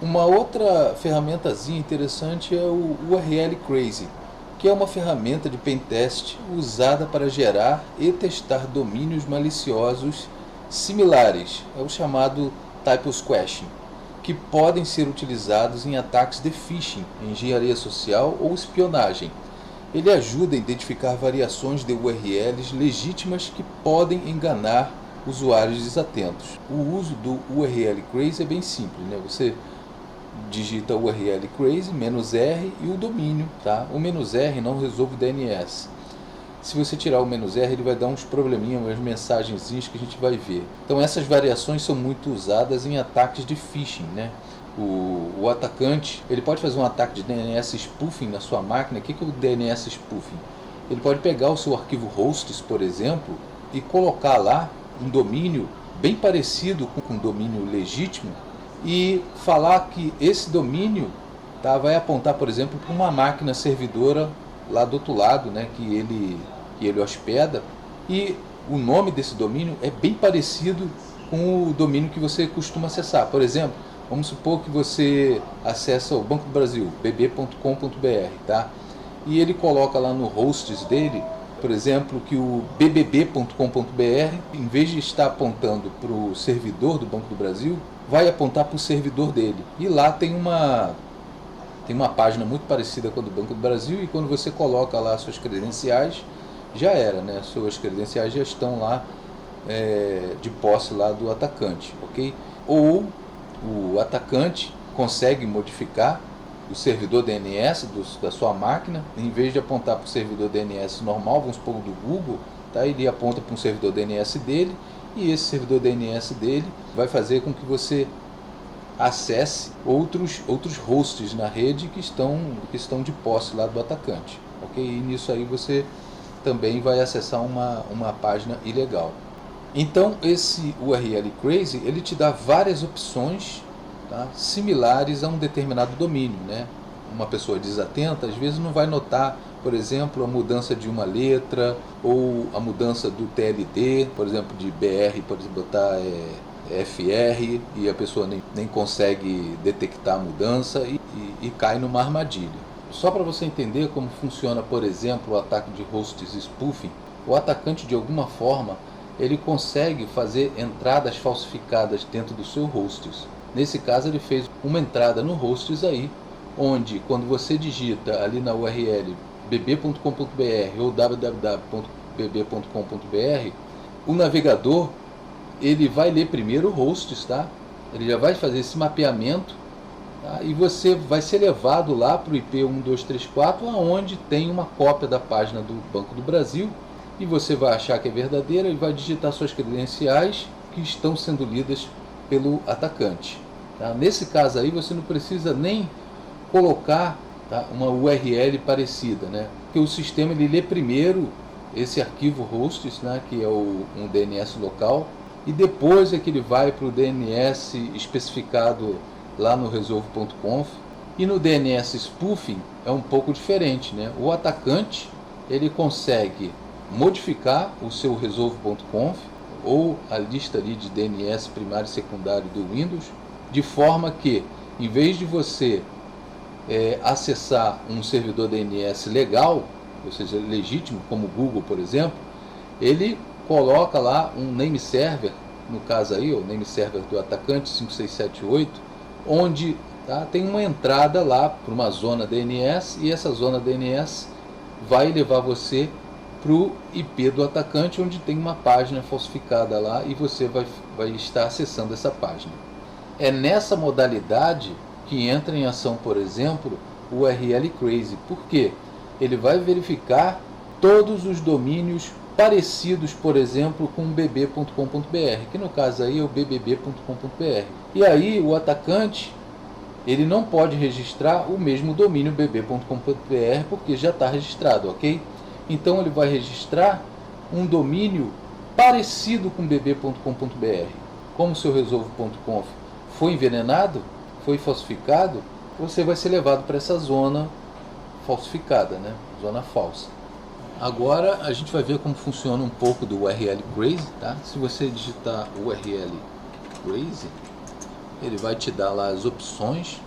Uma outra ferramentazinha interessante é o URL Crazy, que é uma ferramenta de pentest usada para gerar e testar domínios maliciosos similares, é o chamado typo squashing, que podem ser utilizados em ataques de phishing, engenharia social ou espionagem. Ele ajuda a identificar variações de URLs legítimas que podem enganar usuários desatentos. O uso do URL Crazy é bem simples, né? Você digita URL Crazy, "-r" e o domínio, tá? O "-r" não resolve o DNS. Se você tirar o "-r", ele vai dar uns probleminhas, umas mensagenzinhas que a gente vai ver. Então essas variações são muito usadas em ataques de phishing, né? O atacante, ele pode fazer um ataque de DNS spoofing na sua máquina. O que é o DNS spoofing? Ele pode pegar o seu arquivo hosts, por exemplo, e colocar lá um domínio bem parecido com um domínio legítimo e falar que esse domínio, tá, vai apontar, por exemplo, para uma máquina servidora lá do outro lado, né, que ele hospeda, e o nome desse domínio é bem parecido com o domínio que você costuma acessar. Por exemplo, vamos supor que você acessa o Banco do Brasil, bb.com.br, tá? E ele coloca lá no hosts dele, por exemplo, que o bbb.com.br, em vez de estar apontando para o servidor do Banco do Brasil, vai apontar para o servidor dele. E lá tem uma página muito parecida com a do Banco do Brasil, e quando você coloca lá suas credenciais, já era, né? Suas credenciais já estão lá de posse lá do atacante, ok? Ou o atacante consegue modificar o servidor DNS da sua máquina, em vez de apontar para o servidor DNS normal, vamos supor do Google, tá? Ele aponta para um servidor DNS dele, e esse servidor DNS dele vai fazer com que você acesse outros hosts na rede que estão de posse lá do atacante, ok? E nisso aí você também vai acessar uma página ilegal. Então esse URL Crazy, ele te dá várias opções, tá, similares a um determinado domínio, né? Uma pessoa desatenta às vezes não vai notar, por exemplo, a mudança de uma letra, ou a mudança do TLD, por exemplo, de BR, pode botar FR, e a pessoa nem consegue detectar a mudança e cai numa armadilha. Só para você entender como funciona, por exemplo, o ataque de hosts spoofing, o atacante, de alguma forma, ele consegue fazer entradas falsificadas dentro do seu hosts. Nesse caso, ele fez uma entrada no hosts aí, onde quando você digita ali na URL bb.com.br ou www.bb.com.br, o navegador ele vai ler primeiro o hosts, tá? Ele já vai fazer esse mapeamento, tá? E você vai ser levado lá para o IP 1234, aonde tem uma cópia da página do Banco do Brasil, e você vai achar que é verdadeira e vai digitar suas credenciais que estão sendo lidas pelo atacante, tá? Nesse caso aí você não precisa nem colocar, tá, uma URL parecida, né? Porque o sistema ele lê primeiro esse arquivo hosts, né, que é um DNS local, e depois é que ele vai para o DNS especificado lá no resolve.conf. E no DNS spoofing é um pouco diferente, né? O atacante ele consegue modificar o seu resolve.conf ou a lista ali de DNS primário e secundário do Windows, de forma que, em vez de você acessar um servidor DNS legal, ou seja, legítimo, como o Google, por exemplo, ele coloca lá um name server, no caso aí, o name server do atacante 5678, onde, tá, tem uma entrada lá para uma zona DNS, e essa zona DNS vai levar você para o IP do atacante, onde tem uma página falsificada lá, e você vai estar acessando essa página. É nessa modalidade que entra em ação, por exemplo, o URL Crazy. Por quê? Ele vai verificar todos os domínios parecidos, por exemplo, com bb.com.br, que no caso aí é o bbb.com.br. E aí o atacante ele não pode registrar o mesmo domínio bb.com.br, porque já está registrado, ok? Então ele vai registrar um domínio parecido com bb.com.br. Como o seu resolve.conf foi envenenado, foi falsificado, você vai ser levado para essa zona falsificada, né? Zona falsa. Agora a gente vai ver como funciona um pouco do URL Crazy, tá? Se você digitar URL Crazy, ele vai te dar lá as opções.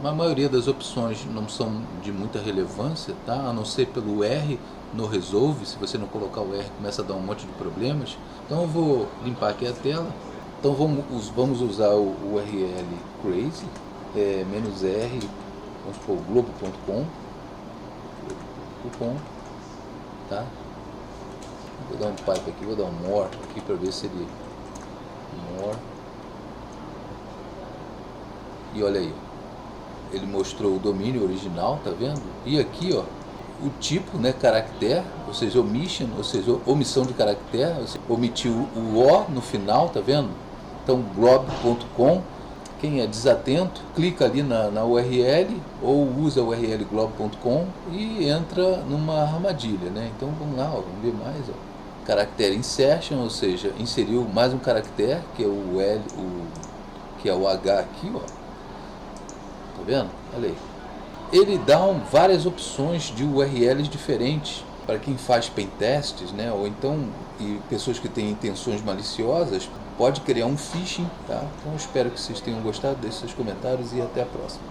A maioria das opções não são de muita relevância, tá? A não ser pelo R no Resolve. Se você não colocar o R, começa a dar um monte de problemas. Então eu vou limpar aqui a tela. Então vamos usar o URL crazy, -r, vamos supor, globo.com, tá? Vou dar um pipe aqui, vou dar um more aqui para ver se ele... more. E olha aí, ele mostrou o domínio original, tá vendo? E aqui, ó, o tipo, né, caractere, ou seja, omission, ou seja, omissão de caractere, você omitiu o O no final, tá vendo? Então, glob.com, quem é desatento, clica ali na URL ou usa a URL glob.com e entra numa armadilha, né? Então, vamos lá, ó, vamos ver mais, ó. Caractere insertion, ou seja, inseriu mais um caractere, que é o L, que é o H aqui, ó. Tá vendo? Olha aí. Ele dá várias opções de URLs diferentes para quem faz pentests, né? Ou então, e pessoas que têm intenções maliciosas, pode criar um phishing, tá? Então, eu espero que vocês tenham gostado, deixe seus comentários e até a próxima.